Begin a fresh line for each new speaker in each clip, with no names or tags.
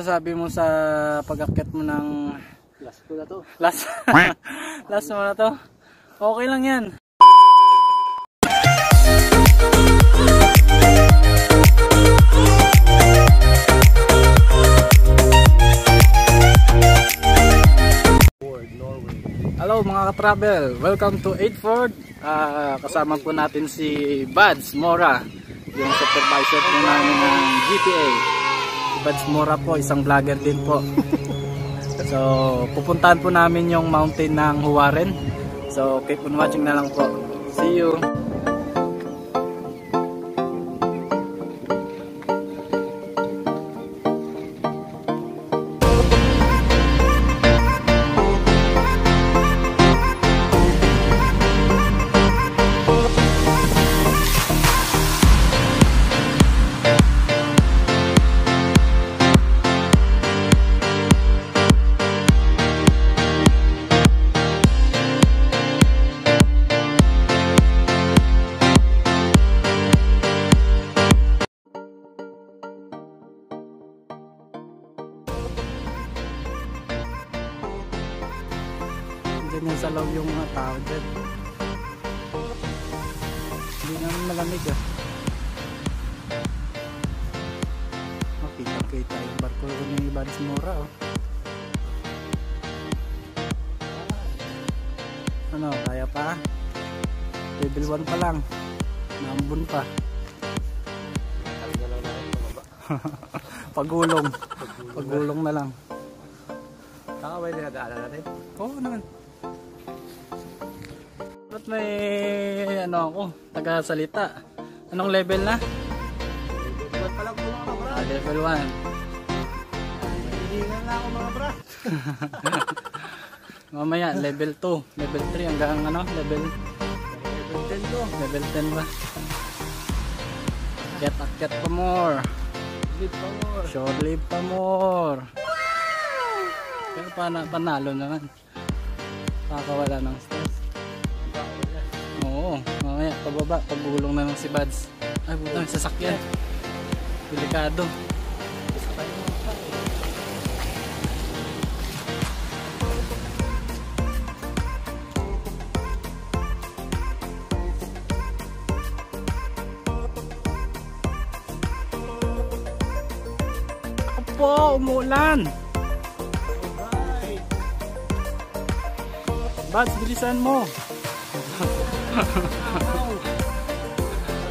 masasabi mo sa pag-akyat mo ng
last ko na to?
Last mo na to? Okay lang yan. Hello mga ka-travel, welcome to 8Ford. Kasama po natin si Buds Mora, yung supervisor po namin ng GTA. Si Buds Mora po, isang vlogger din po. So pupuntahan po namin yung mountain ng Huwarin. So keep on watching na lang po. See you! Ganyan sa loob yung mga tao dyan. Hindi naman malamig ah. Makita-kita yung barko ni Buds Mora oh. Ano, kaya pa? Level 1 pa lang. Naambun pa. Pagulong. Pagulong na lang.
Kakaway na nag-aalala natin?
Oo naman. Ba't may ano ako, taga-salita? Anong level na?
Level 1 pa lang po mga bra.
Level 1.
Hihingan na ako mga bra.
Mamaya, level 2, level 3 hanggang ano, level
10 to.
Level 10 ba? Akyat pa more.
Live pa more.
Short live pa more. Pero panalo naman. Nakakawala ng stress. Oo, mamaya pababa, pagulong na lang si Buds. Ay buta, may sasakyan. Delikado. Ako po, umuulan. Buds, bilisan mo.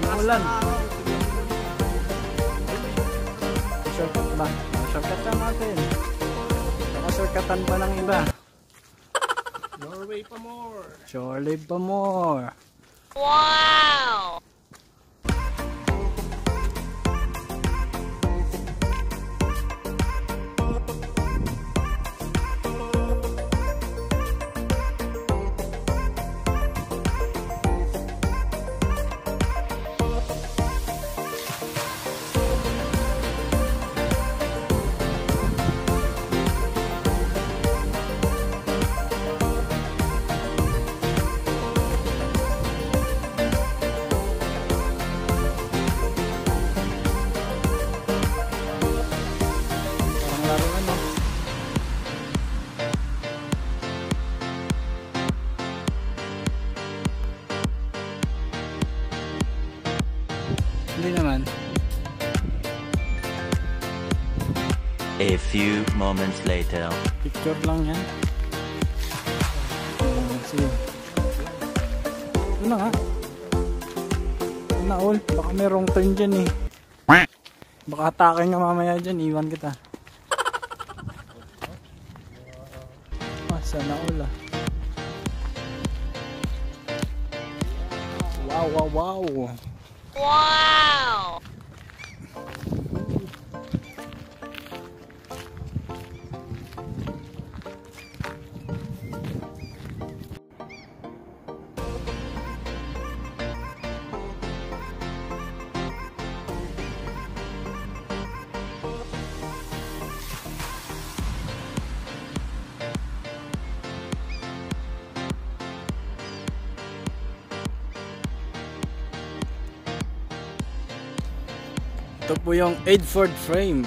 Umulan. Shortcut ba? Shortcut ka natin. Shortcutan pa ng iba.
Norway pa more.
Shore live pa more.
Wow!
Hindi naman.
A few moments later.
Picture lang yan. Sige. Ito na nga. Ito na all. Baka may wrong turn dyan eh. Baka atake nga mamaya dyan. Iwan kita. Sana all ah. Wow, wow, wow.
Wow!
Ito po yung 8Ford frame.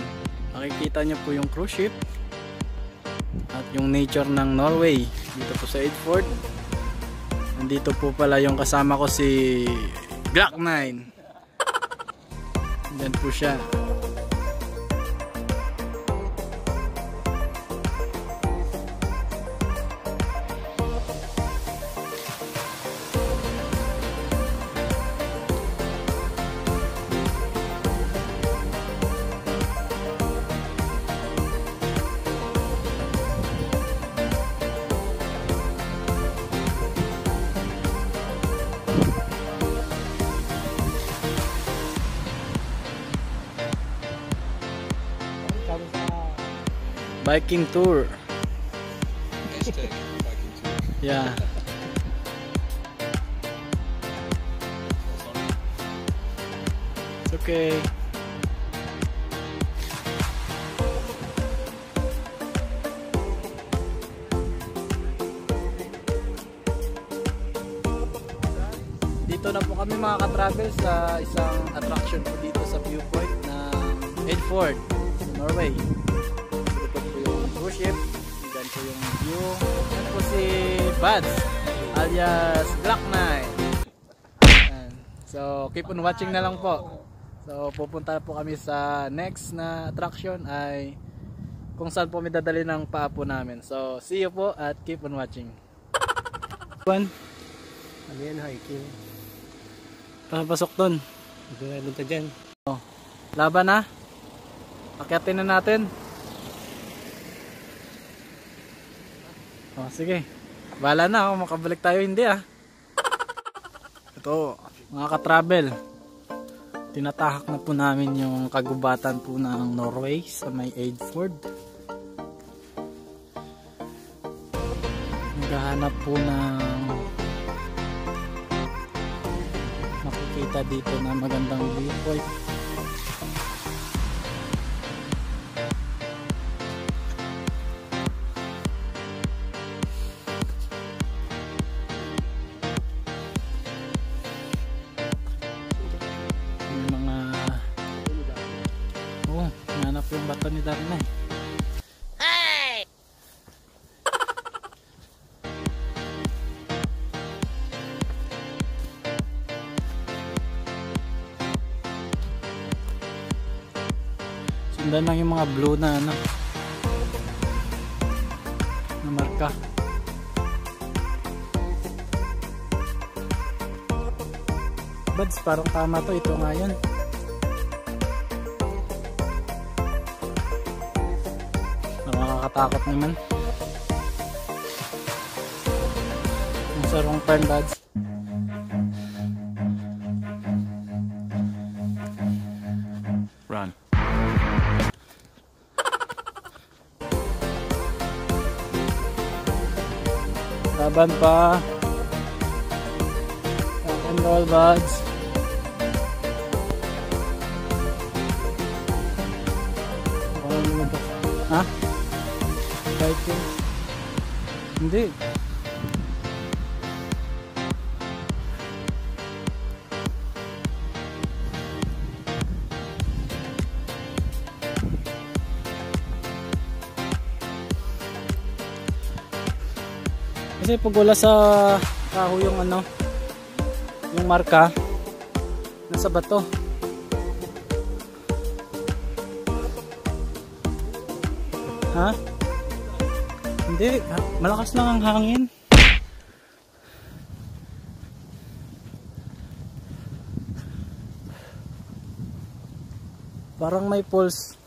Makikita nyo po yung cruise ship at yung nature ng Norway dito po sa Eidford. Nandito po pala yung kasama ko, si Glock 9. Diyan po siya. Biking tour.
Hashtag biking tour.
Yeah. It's okay. Dito na po kami mga ka-travel sa isang attraction po dito sa viewpoint ng Eidford, Norway. Dito po yung cruise ship, dyan po yung view. Yan po si Buds alias Glock 9. So keep on watching na lang po. So pupunta po kami sa next na attraction ay kung saan po may dadali ng paapo namin. So see you po at keep on watching.
Ano yan, hiking?
Papasok dun.
Ito na punta dyan.
Laban na. Akyatin na natin. Sige. Bahala na kung makabalik tayo hindi Ito, mga ka-travel. Tinatahak na po namin yung kagubatan po ng Norway sa may Eidford. Naghahanap po ng makikita dito na magandang viewpoint. Yung mga nanap yung bato ni Darna Sundan lang yung mga blue na na marka. Buds, parang tama to. Ito nga yun. Nakakatakot naman. Ang sarong turn, Buds.
Run.
Laban pa. Rock and roll, Buds. Ha? Biking? Hindi. Kasi pag wala sa kahoy yung yung marka, nasa bato. Ha? Hindi, malakas lang ang hangin. Parang may pulse.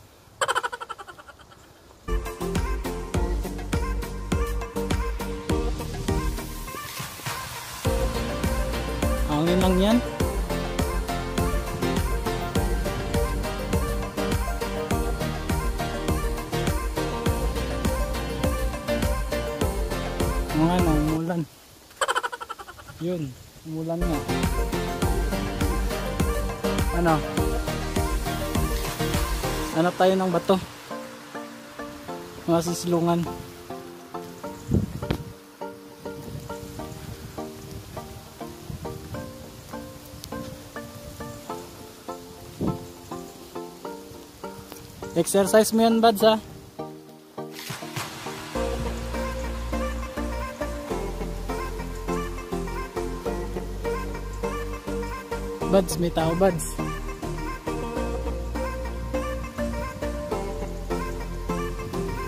Hangin lang yan. Umulan. Yun, umulan nga. Hanap tayo ng bato. Mga sisilungan. Exercise mo yan, Bads, ha? Bads, may tao, Bads.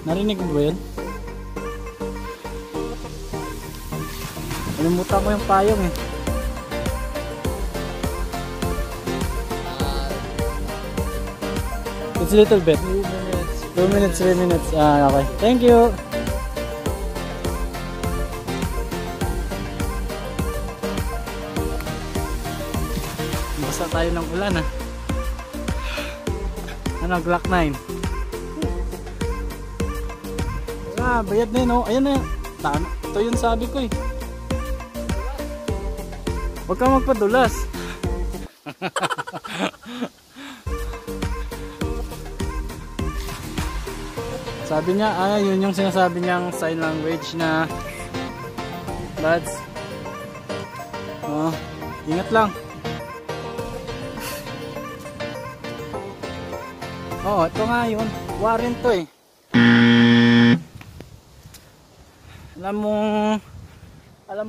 Narinig mo ba yun? Nalimutan ko yung payong eh. It's a little bit. 2 minutes, 3 minutes. Ah, okay. Thank you. Basta tayo ng ulan ah. Ano, Glock 9. Ah, bayad na yun oh. Ayan na. Tama. Ito yung sabi ko eh. Huwag kang magpadulas. Sabi niya, yun yung sinasabi niyang sign language na Bads. Oh, ingat lang. Oh, ito nga yun. Warren to eh. Alam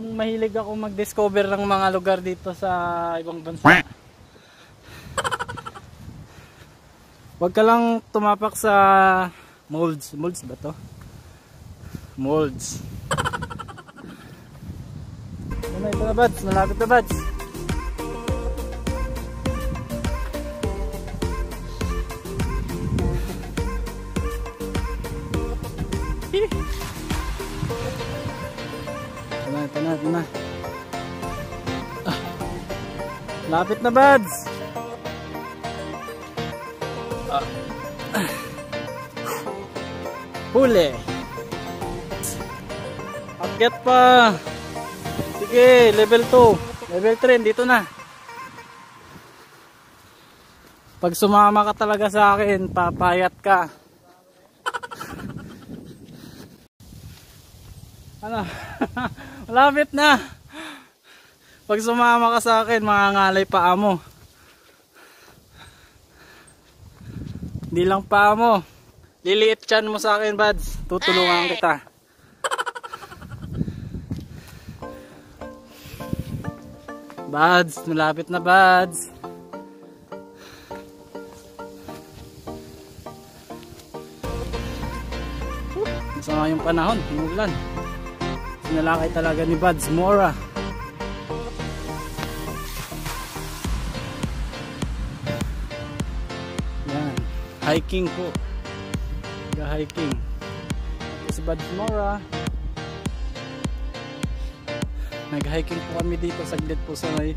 mong mahilig ako mag-discover ng mga lugar dito sa ibang bansa. Huwag ka lang tumapak sa molds. Molds ba to? Molds. Ito na, Bads. Malapit na, Bads. Ito na. Lapit na, Bads. Huli. Akyat pa. Sige, level 2. Level 3, dito na. Pag sumama ka talaga sa akin, papayat ka. Ano? Malapit na. Pag sumama ka sa akin, mangangalay paa mo. Hindi lang paa mo. Liliit chan mo sa akin, Bads. Tutulungan kita. Bads, malapit na, Bads. Masama yung panahon, umulan. Sinalakay talaga ni Bads Mora. Yan, hiking po. Hiking. Ito si Bads Mora. Nag-hiking po kami dito saglit po sa may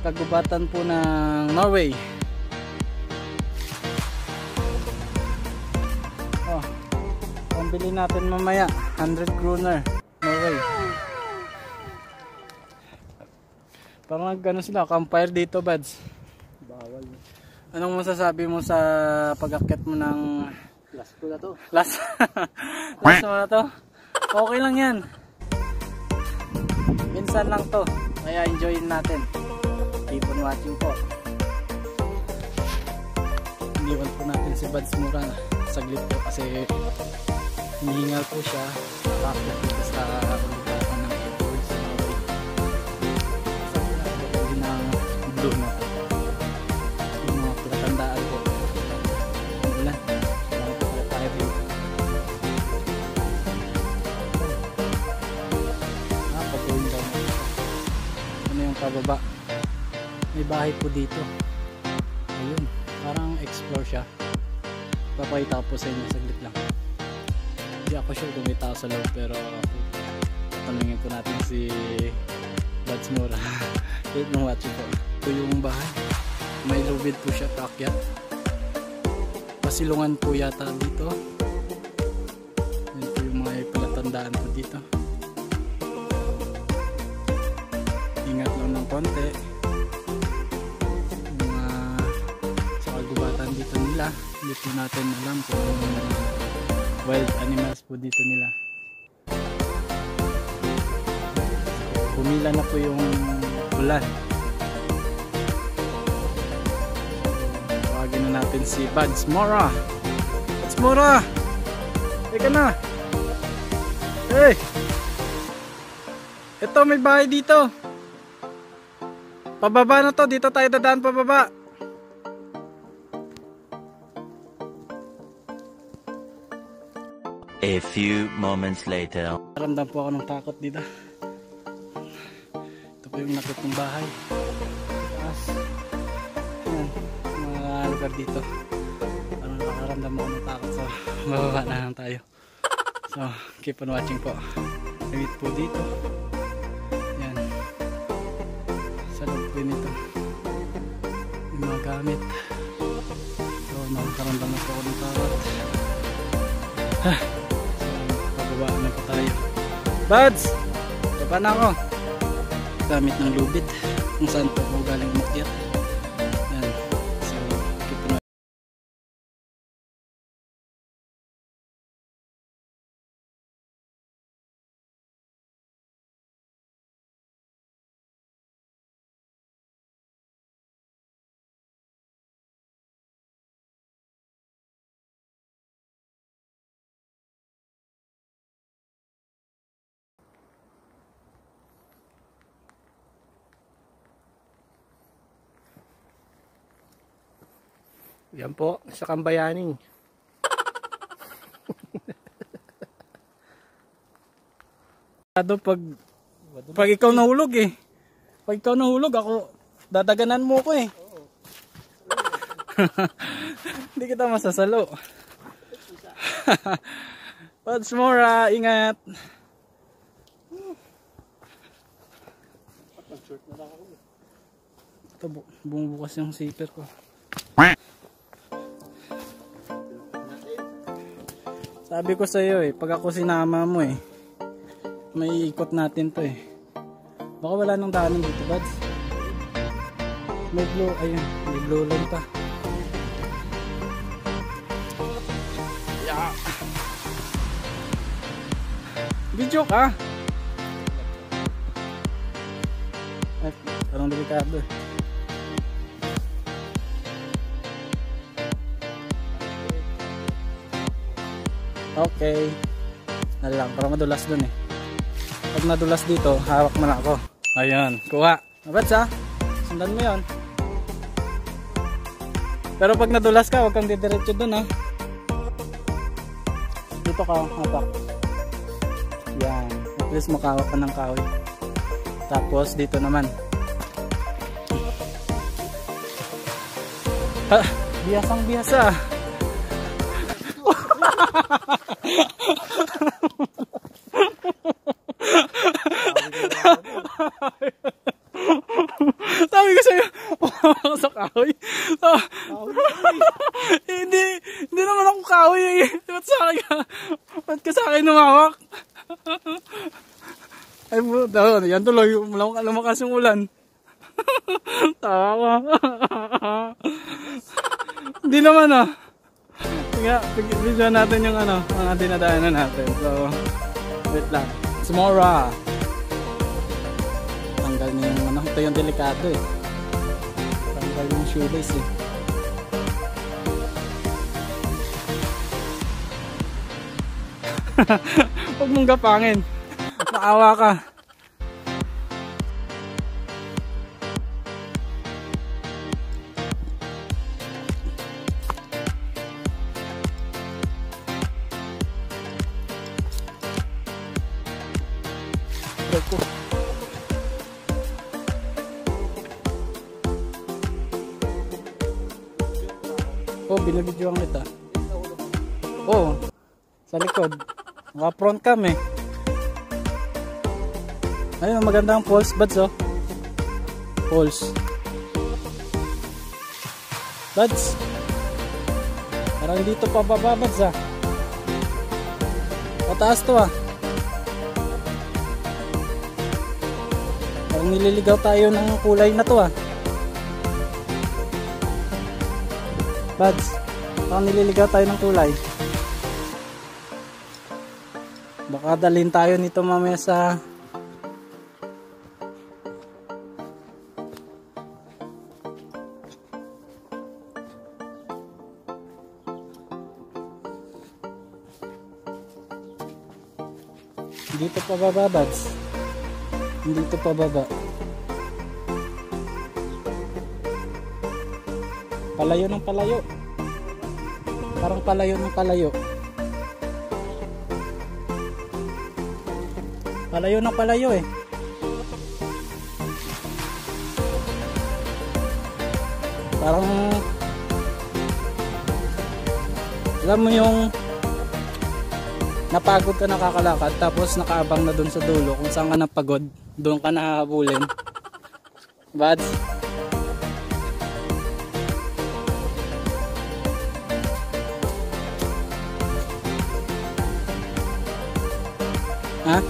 kagubatan po ng Norway. Oh, pambili natin mamaya 100 kroner Norway. Parang gano'n sila, campfire dito, Bads. Bawal. Anong masasabi mo sa pag-akyat mo ng last ko na to? Last mo na to? Okay lang yan. Minsan lang to. Kaya enjoyin natin. Keep on watching po. Iniwan po natin si Bads Mora saglit po kasi hinihingal po siya. Nakakyat dito sa ulubatan ng Edwards. Sabi na po din ng blue na to. Yung mga pinatandaan po. Ang ulan. Pababa. May bahay po dito. Ayun, parang explore siya. Papakita ko po sa inyo saglit lang. Hindi ako sure kung may tao sa loob, pero tanungin po natin si Bads Mora. Wait nung watching po. Ito yung bahay. May lubid po siya paakyat. Pasilungan po yata dito. Yan po yung mga palatandaan po dito. Ingat lang ng konti. Mga sa kagubatan dito nila, hindi po natin alam kung wild animals po dito nila. Humila na po yung ulan. Tawagin na natin si Bads Mora. Buds Mora! Teka na! Hey! Ito, may bahay dito. Pababa na to. Dito tayo dadaan pababa.
A few moments later.
Naramdam po ako ng takot dito. Ito po yung nakit ng bahay. Taas. Ayan, mga lugar dito. Parang nakaramdam ako ng takot. So, mababa na lang tayo. So, keep on watching po. Nagit po dito. Ayan. Sa loob po nito. Yung mga gamit. So, nakaramdam na po ako ng takot. Babaan na po tayo. Buds! Baba na ako. Gamit ng lubid. Kung saan po ako galing umakyat. Yan. So, keep on.
Yan po, sa Kambayaning.
Pag ikaw nahulog eh. Pag ikaw nahulog ako, dadaganan mo ko eh. Hindi kita masasalo. Buds Mora, ingat. Ito, bumubukas yung zipper ko. Sabi ko sa iyo eh, pag ako sinama mo eh, may ikot natin to eh. Baka wala nang daanan dito, Buds. May blue, ayun, may blue line pa. Yeah. Video ka. Ay, parang delikado eh. Okay. Nalang, para madulas dun eh. Pag nadulas dito, hawak mo na ako. Ayan, kuha. Mabats ha? Sundan mo yun. Pero pag nadulas ka, huwag kang didiretso dun ha. Dito ka, hawak. Yan. At least makahawak ka ng kahoy. Tapos dito naman. Ha, biyasang biyasa. Sabi ko sa'yo, sa kahoy. Hindi naman ako kahoy eh. Ba't ka sa akin lumawak? Ay po, yan tuloy, lumakas yung ulan. Tawa ko. Hindi naman ah. Kaya, video natin yung ano, mga dinadaanan natin. So, wait lang. It's Mora. Tanggal na yung ano, ito yung delikado eh. Tanggal yung shoelace eh. Huwag mong gapangin. Maawa ka. Ko. Oh, binibidyoan kita. Oh, sa likod. Naka-front cam eh. Ayun, maganda ang pulse, Buds oh. Pulse. Buds. Parang dito pa baba, Buds ah. Pataas to ah. Parang nililigaw tayo ng kulay na to ah. Buds, parang nililigaw tayo ng kulay. Baka dalhin tayo nito mamaya sa Dito pa baba, Bads. Dito pa baba. Palayo ng palayo. Parang palayo ng palayo. Palayo ng palayo eh. Parang alam mo yung napagod ka nakakalakad tapos nakaabang na dun sa dulo kung saan ka napagod, doon ka nahahabulin. Bads? Ha?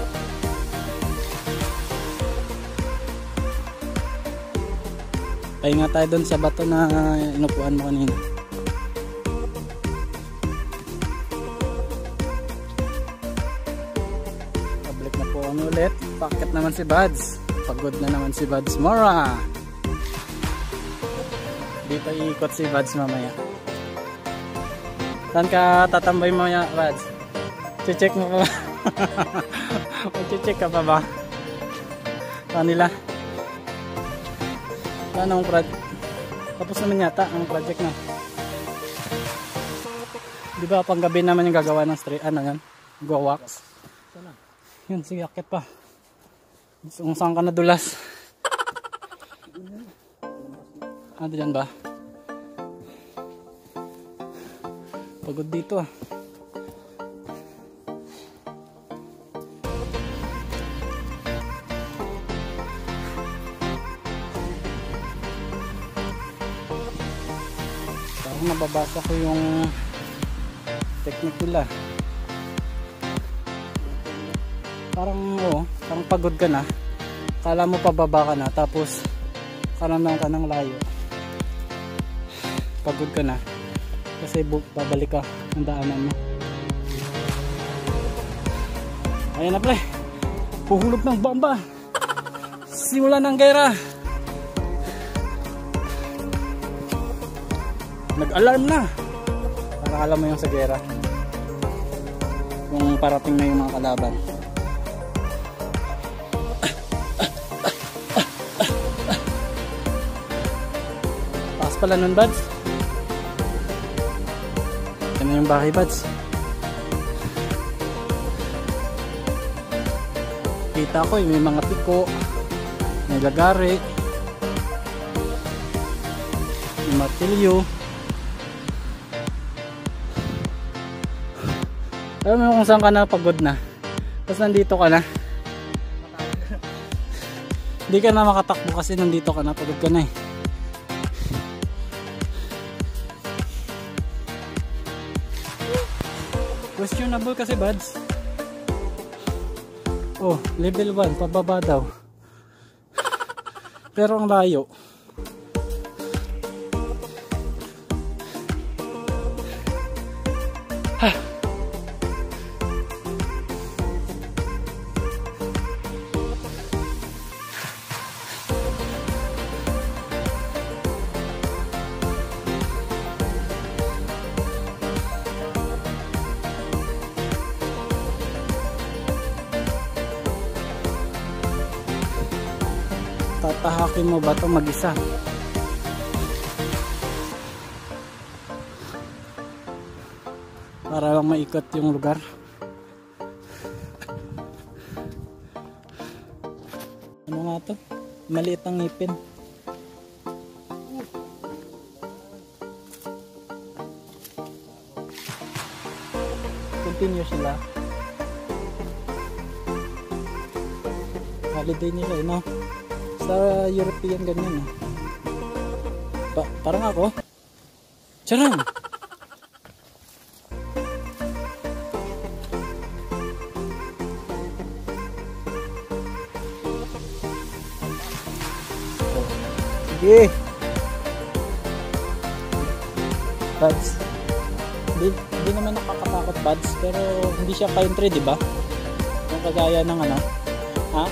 Pahinga tayo dun sa bato na inupuan mo kanina. Pabalik na po kami ulit. Pakit naman si Bads. Pagod na naman si Bads Mora. Dito iikot si Bads mamaya. Saan ka tatambay mamaya, Bads? Check mo pa ba? Mag-check ka pa ba? Kanila? Anong project? Tapos naman yata ang project na. Di ba panggabi naman yung gagawa ng street, ano yan? Go wax. Yun, sige, akit pa. Kung saan ka nadulas? Ano dyan ba? Pagod dito ah. Parang nababasa ko yung technique nila. Parang parang pagod ka na. Kala mo pababa ka na tapos karamdaman ka ng layo. Pagod ka na kasi babalik ka ng daanan mo. Ayan na pre, puhulog ng bomba. Simula ng gera. Nag-alarm na. Para alam mo yung sa gera. Kung parating na yung mga kalaban. Taas pala nun, Bads. Yan na yung bahay, Bads. Kita ko may mga piko, may lagari, may martilyo. Alam mo kung saan ka na pagod na. Tapos nandito ka na. Hindi ka na makatakbo kasi nandito ka na. Pagod ka na eh. Questionable kasi, Bads. Oh, level 1. Pababa daw. Pero ang layo. Tatahakin mo ba ito mag-isa? Para lang maikot yung lugar. Ano nga to? Maliit ang ngipin. Continue sila. Holiday nila eh, no? Sa European ganyan eh. Parang ako. Charang! Sige! Buds. Hindi naman nakakatakot, Buds. Pero hindi siya pine tree, diba? Yung kagaya ng ano. Ha?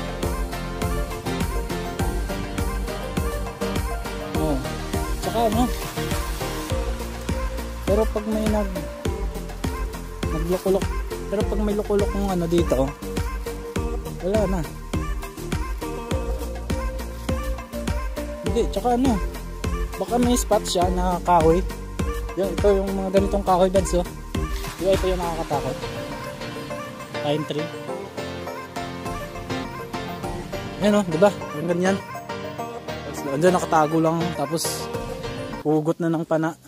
Ano? Pero pag may naglukulok, pero pag may lukulok ng ano dito, Wala na. Hindi, tsaka ano, baka may spot siya na kahoy. Ito yung mga ganitong kahoy buds oh. Ito yung nakakatakot. Pine tree. Yan oh, diba? Yung ganyan. Tapos, andyan nakatago lang. Tapos, hugot na ng pana.